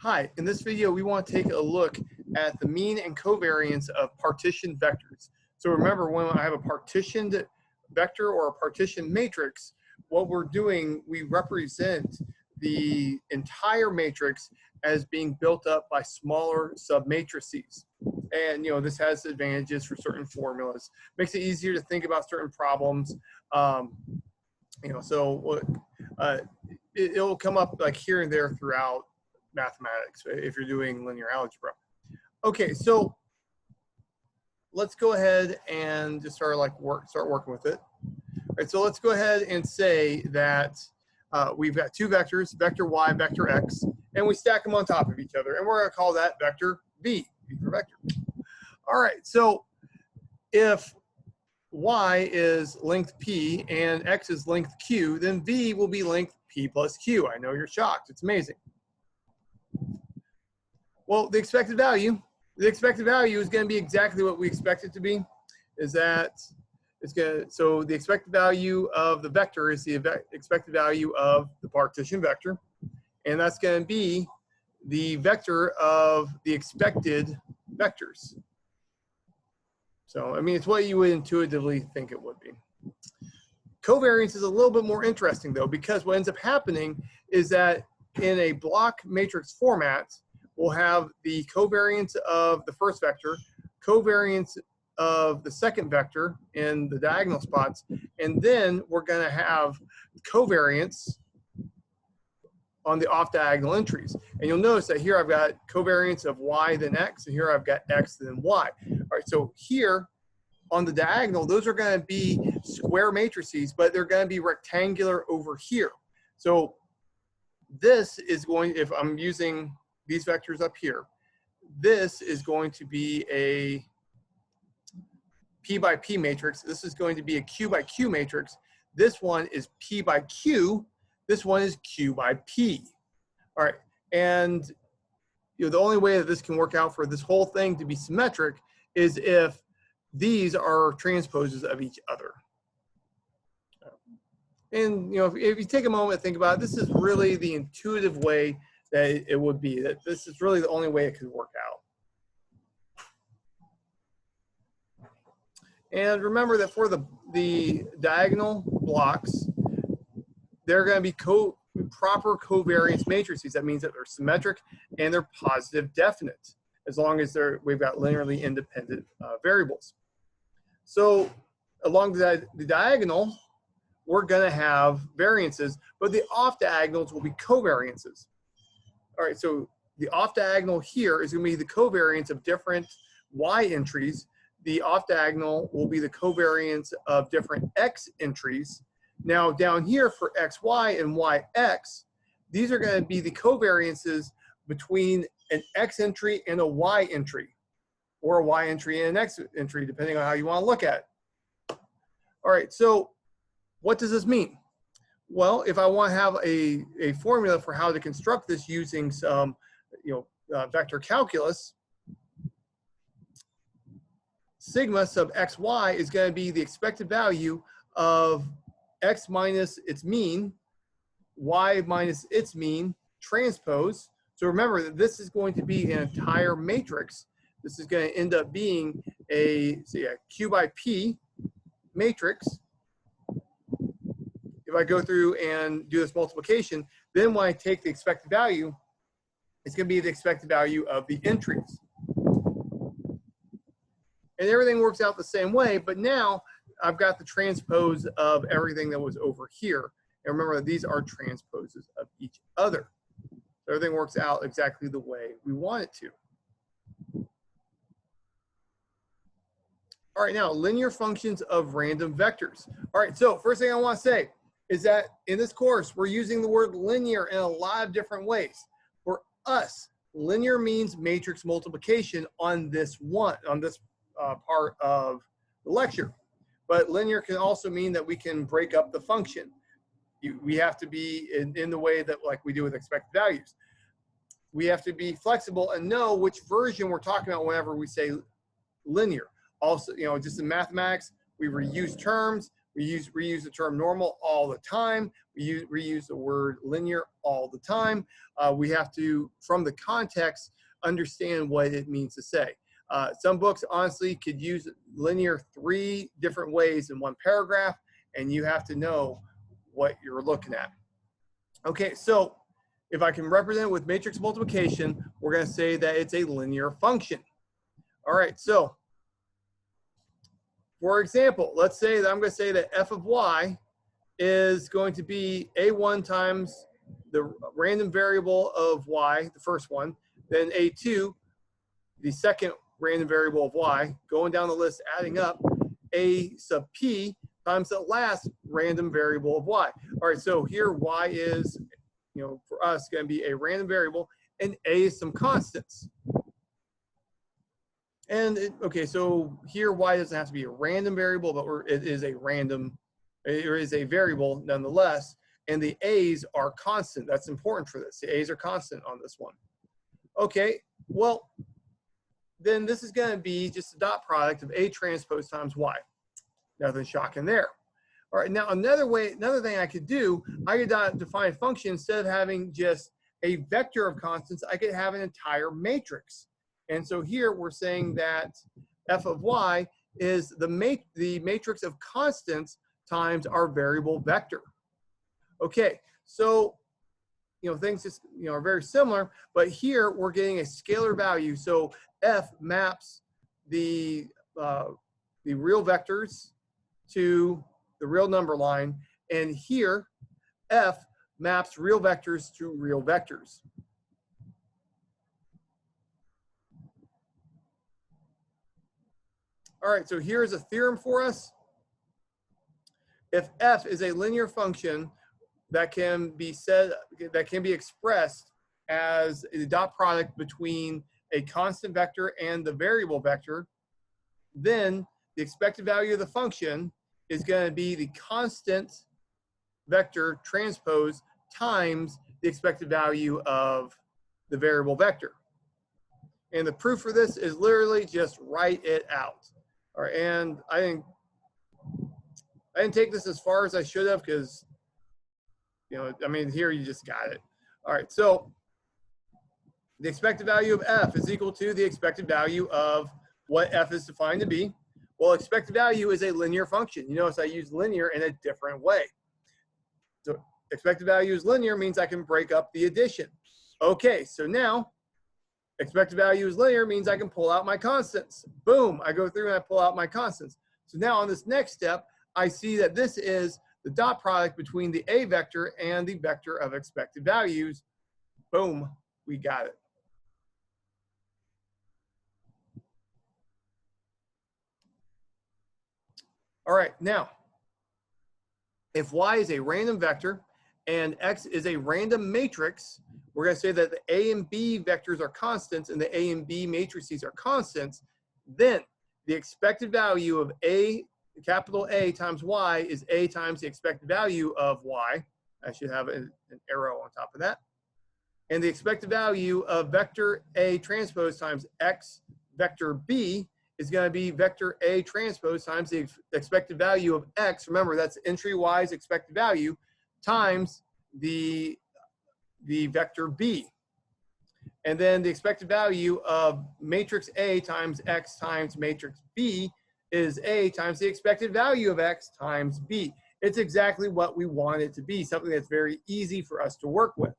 Hi, in this video, we want to take a look at the mean and covariance of partition vectors. So remember, when I have a partitioned vector or a partition matrix, what we're doing, we represent the entire matrix as being built up by smaller submatrices. And, this has advantages for certain formulas. Makes it easier to think about certain problems. It'll come up like here and there throughout mathematics if you're doing linear algebra. Okay, so let's go ahead and just start working with it. All right, so let's go ahead and say that we've got two vectors, vector y, vector x, and we stack them on top of each other, and we're going to call that vector v for vector. All right, so if y is length p and x is length q, then v will be length p plus q. I know you're shocked. It's amazing. Well, the expected value is going to be exactly what we expect it to be. So the expected value of the vector is the expected value of the partition vector, and that's going to be the vector of the expected vectors. So, I mean, it's what you would intuitively think it would be. Covariance is a little bit more interesting, though, because what ends up happening is that in a block matrix format, we'll have the covariance of the first vector, covariance of the second vector in the diagonal spots, and then we're going to have covariance on the off-diagonal entries. And you'll notice that here I've got covariance of y then x, and here I've got x then y. All right, so here on the diagonal, those are going to be square matrices, but they're going to be rectangular over here. So this is going, if I'm using these vectors up here, this is going to be a P by P matrix. This is going to be a Q by Q matrix. This one is P by Q. This one is Q by P. All right, and the only way that this can work out for this whole thing to be symmetric is if these are transposes of each other. And if you take a moment to think about it, this is really the intuitive way that it would be, that this is really the only way it could work out. And remember that for the diagonal blocks, they're going to be proper covariance matrices. That means that they're symmetric and they're positive definite, as long as we've got linearly independent variables. So along the diagonal, we're going to have variances, but the off diagonals will be covariances. All right, so the off diagonal here is going to be the covariance of different y entries. The off diagonal will be the covariance of different x entries. Now down here for xy and yx, these are going to be the covariances between an x entry and a y entry, or a y entry and an x entry, depending on how you want to look at it. All right, so what does this mean? Well, if I want to have a formula for how to construct this using some, vector calculus, sigma sub xy is going to be the expected value of x minus its mean, y minus its mean, transpose. So remember that this is going to be an entire matrix. This is going to end up being a Q by P matrix. If I go through and do this multiplication, then when I take the expected value, it's going to be the expected value of the entries. And everything works out the same way, but now I've got the transpose of everything that was over here. And remember that these are transposes of each other. So everything works out exactly the way we want it to. All right, now linear functions of random vectors. All right, so first thing I want to say is that in this course, we're using the word linear in a lot of different ways. For us, linear means matrix multiplication on this part of the lecture. But linear can also mean that we can break up the function. We have to be in the way that like we do with expected values. We have to be flexible and know which version we're talking about whenever we say linear. Also, just in mathematics, we reuse terms. We reuse the term normal all the time. We reuse the word linear all the time. We have to, from the context, understand what it means to say. Some books, honestly, could use linear 3 different ways in one paragraph, and you have to know what you're looking at. Okay, so if I can represent it with matrix multiplication, we're going to say that it's a linear function. All right, so for example, let's say that I'm going to say that f of y is going to be a1 times the random variable of y, the first one, then a2, the second random variable of y, going down the list, adding up, a sub p times the last random variable of y. All right, so here y is, for us, going to be a random variable, and a is some constants. And okay, so here y doesn't have to be a random variable, but it is a variable nonetheless. And the a's are constant. That's important for this. The a's are constant on this one. Okay, well, then this is going to be just a dot product of a transpose times y. Nothing shocking there. All right, now another thing I could do, I could define a function instead of having just a vector of constants, I could have an entire matrix. And so here we're saying that f of y is the matrix of constants times our variable vector. Okay, so things just are very similar, but here we're getting a scalar value. So f maps the real vectors to the real number line, and here f maps real vectors to real vectors. All right, so here's a theorem for us. If f is a linear function that can be expressed as the dot product between a constant vector and the variable vector, then the expected value of the function is going to be the constant vector transpose times the expected value of the variable vector. And the proof for this is literally just write it out. All right, and I didn't take this as far as I should have because, here you just got it. All right, so the expected value of f is equal to the expected value of what f is defined to be. Well, expected value is a linear function. You notice I use linear in a different way. So expected value is linear means I can break up the addition. Okay, so now expected value is linear means I can pull out my constants. Boom, I go through and I pull out my constants. So now on this next step, I see that this is the dot product between the a vector and the vector of expected values. Boom, we got it. All right, now, if y is a random vector and x is a random matrix, we're going to say that the a and b vectors are constants and the a and b matrices are constants, then the expected value of capital A times y is a times the expected value of y. I should have an arrow on top of that. And the expected value of vector A transpose times x vector b is going to be vector A transpose times the expected value of x. Remember, that's entry-wise expected value times the vector b. And then the expected value of matrix A times x times matrix b is a times the expected value of x times b. It's exactly what we want it to be, something that's very easy for us to work with.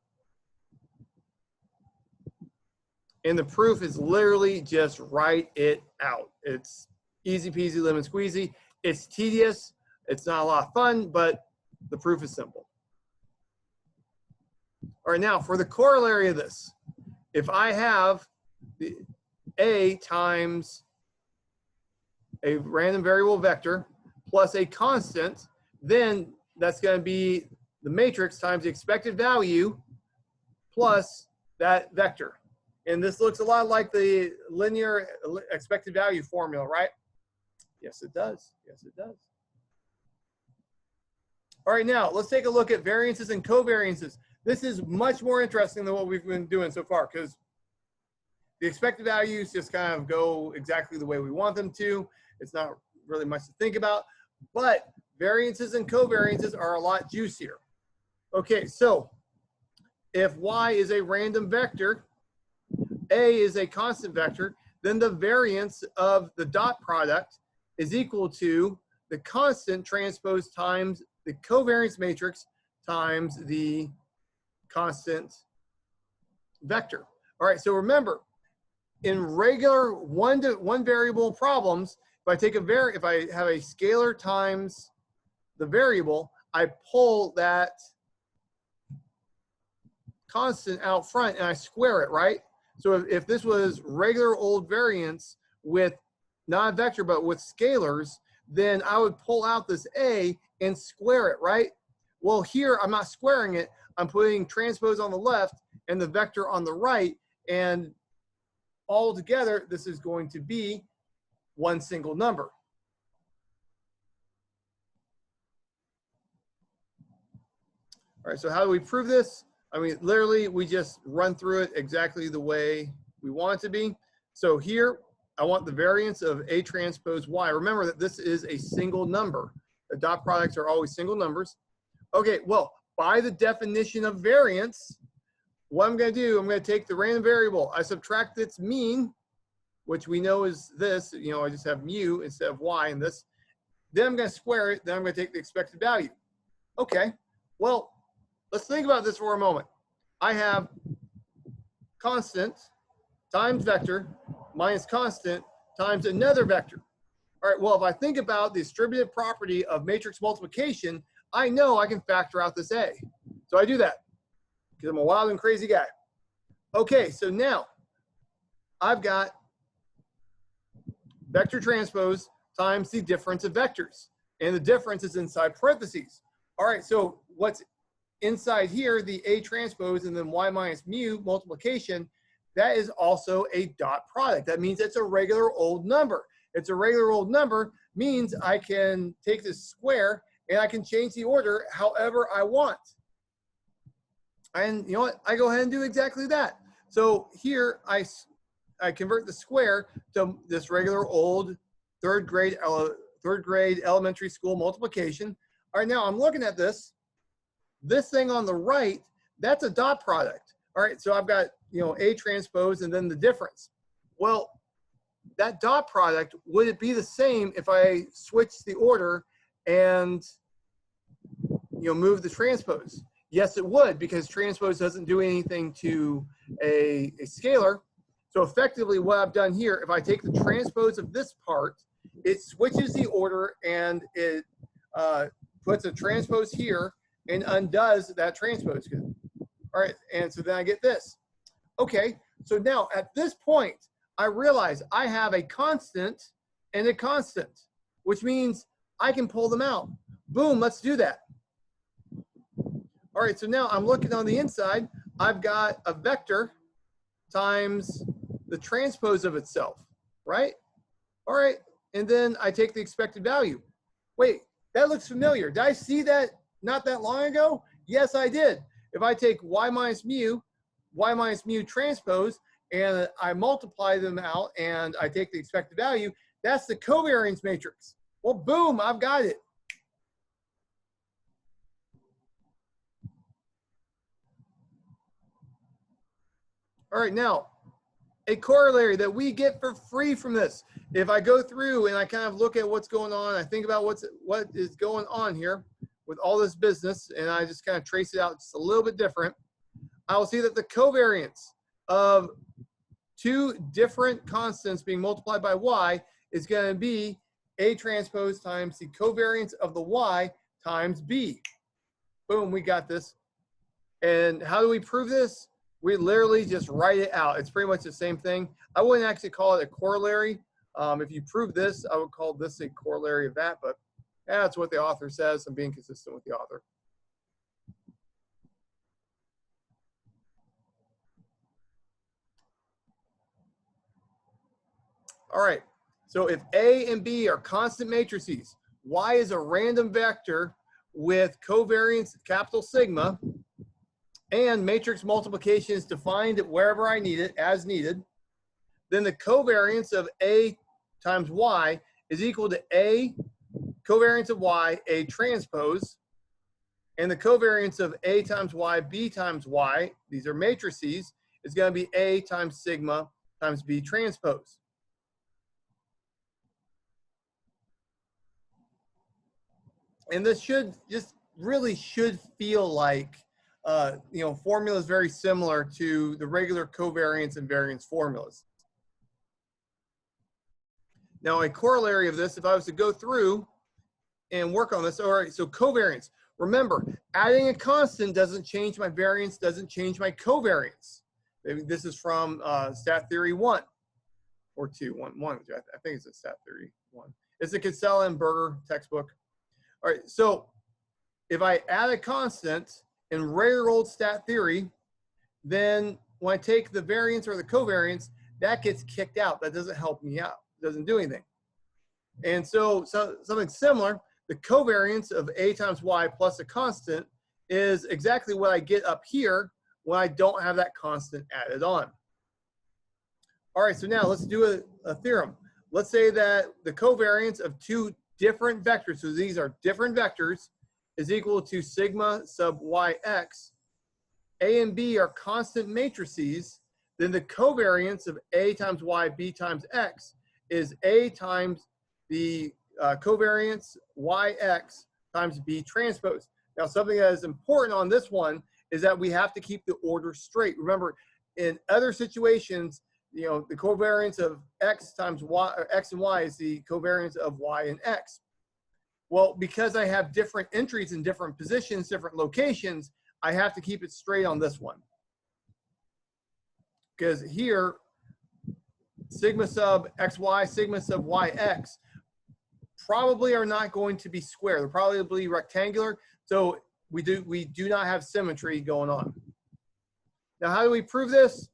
And the proof is literally just write it out. It's easy peasy lemon squeezy. It's tedious. It's not a lot of fun, but the proof is simple. All right, now for the corollary of this, if I have the a times a random variable vector plus a constant, then that's going to be the matrix times the expected value plus that vector. And this looks a lot like the linear expected value formula, right? Yes, it does. Yes, it does. All right, now let's take a look at variances and covariances. This is much more interesting than what we've been doing so far because the expected values just kind of go exactly the way we want them to. It's not really much to think about. But variances and covariances are a lot juicier. Okay, so if y is a random vector, a is a constant vector, then the variance of the dot product is equal to the constant transpose times the covariance matrix times the constant vector. All right, so remember, in regular one variable problems, if I have a scalar times the variable, I pull that constant out front and I square it, right? So if this was regular old variance with not a vector but with scalars, then I would pull out this a and square it, right? Well, here I'm not squaring it. I'm putting transpose on the left and the vector on the right, and all together this is going to be one single number. All right, so how do we prove this? I mean, literally, we just run through it exactly the way we want it to be. So here, I want the variance of A transpose Y. Remember that this is a single number. The dot products are always single numbers. Okay, well, by the definition of variance, what I'm going to do, I'm going to take the random variable. I subtract its mean, which we know is this. You know, I just have mu instead of y in this. Then I'm going to square it. Then I'm going to take the expected value. Okay, well, let's think about this for a moment. I have constant times vector minus constant times another vector. All right, well, if I think about the distributive property of matrix multiplication, I know I can factor out this A. So I do that because I'm a wild and crazy guy. Okay, so now I've got vector transpose times the difference of vectors. And the difference is inside parentheses. All right, so what's inside here, the A transpose and then y minus mu multiplication, that is also a dot product. That means it's a regular old number. It's a regular old number means I can take this square and I can change the order however I want. And you know what? I go ahead and do exactly that. So here I convert the square to this regular old third grade elementary school multiplication. All right, now I'm looking at this. This thing on the right, that's a dot product. All right, so I've got, you know, A transpose and then the difference. Well, that dot product, would it be the same if I switch the order and, you know, move the transpose? Yes, it would, because transpose doesn't do anything to a scalar. So effectively what I've done here, if I take the transpose of this part, it switches the order and it puts a transpose here and undoes that transpose. All right, and so then I get this. Okay, so now at this point, I realize I have a constant and a constant, which means I can pull them out. Boom, let's do that. All right, so now I'm looking on the inside. I've got a vector times the transpose of itself, right? All right, and then I take the expected value. Wait, that looks familiar. Did I see that not that long ago? Yes, I did. If I take y minus mu transpose, and I multiply them out and I take the expected value, that's the covariance matrix. Well, boom, I've got it. All right, now, a corollary that we get for free from this. If I go through and I kind of look at what's going on, I think about what is going on here with all this business, and I just kind of trace it out just a little bit different, I will see that the covariance of two different constants being multiplied by y is going to be A transpose times the covariance of the y times b. Boom, we got this. And how do we prove this? We literally just write it out. It's pretty much the same thing. I wouldn't actually call it a corollary. If you prove this, I would call this a corollary of that, but yeah, that's what the author says. I'm being consistent with the author. All right, so if A and B are constant matrices, Y is a random vector with covariance capital sigma, and matrix multiplication is defined wherever I need it, as needed, then the covariance of A times Y is equal to A covariance of y, A transpose, and the covariance of A times y, B times y, these are matrices, is going to be A times sigma times B transpose. And this really should feel like, formula is very similar to the regular covariance and variance formulas. Now, a corollary of this, if I was to go through and work on this, all right, so covariance. Remember, adding a constant doesn't change my variance, doesn't change my covariance. This is from Stat Theory 1 or 2, 1. I think it's a Stat Theory 1. It's a Casella and Berger textbook. All right, so if I add a constant in rare old stat theory, then when I take the variance or the covariance, that gets kicked out. That doesn't help me out. It doesn't do anything. And so something similar, the covariance of A times y plus a constant is exactly what I get up here when I don't have that constant added on. All right, so now let's do a theorem. Let's say that the covariance of two different vectors, so these are different vectors, is equal to sigma sub yx. A and B are constant matrices, then the covariance of A times y, B times x is A times the covariance yx times B transpose. Now, something that is important on this one is that we have to keep the order straight. Remember, in other situations, the covariance of x times y, or x and y is the covariance of y and x. Well, because I have different entries in different positions, different locations, I have to keep it straight on this one. Because here, sigma sub xy, sigma sub yx probably are not going to be square. They're probably rectangular. So we do not have symmetry going on. Now, how do we prove this?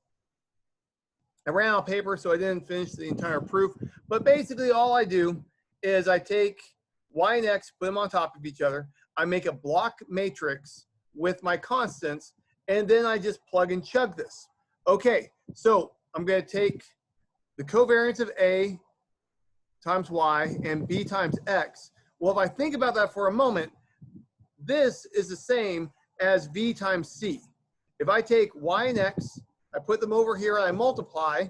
I ran out of paper, so I didn't finish the entire proof. But basically, all I do is I take y and x, put them on top of each other. I make a block matrix with my constants, and then I just plug and chug this. Okay, so I'm going to take the covariance of A times y and B times x. Well, if I think about that for a moment, this is the same as V times C. If I take y and x, I put them over here and I multiply,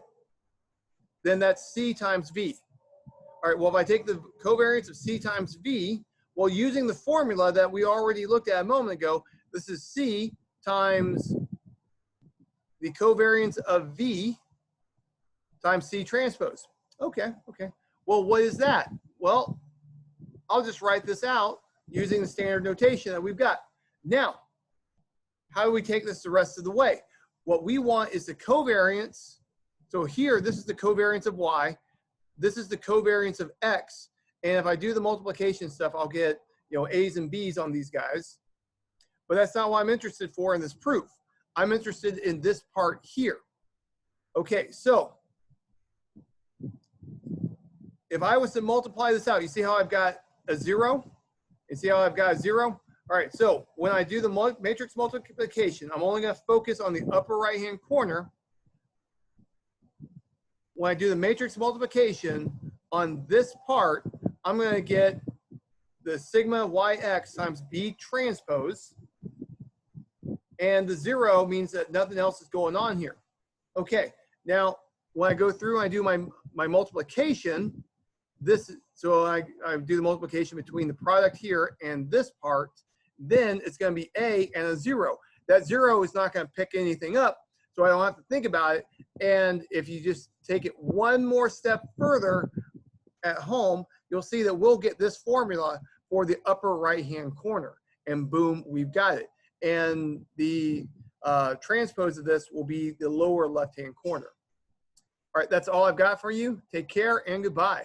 then that's C times V. All right, well, if I take the covariance of C times V, well, using the formula that we already looked at a moment ago, this is C times the covariance of V times C transpose. Okay. Well, what is that? Well, I'll just write this out using the standard notation that we've got. Now, how do we take this the rest of the way? What we want is the covariance. So here, this is the covariance of y. This is the covariance of x. And if I do the multiplication stuff, I'll get A's and B's on these guys. But that's not what I'm interested for in this proof. I'm interested in this part here. Okay, so if I was to multiply this out, you see how I've got a 0? You see how I've got a 0? All right, so when I do the matrix multiplication, I'm only going to focus on the upper right-hand corner. When I do the matrix multiplication on this part, I'm going to get the sigma yx times B transpose. And the 0 means that nothing else is going on here. Okay, now when I go through and I do my multiplication, so I do the multiplication between the product here and this part, then it's going to be A and a 0. That 0 is not going to pick anything up, so I don't have to think about it. And if you just take it one more step further at home, you'll see that we'll get this formula for the upper right-hand corner. And boom, we've got it. And the transpose of this will be the lower left-hand corner. All right, that's all I've got for you. Take care and goodbye.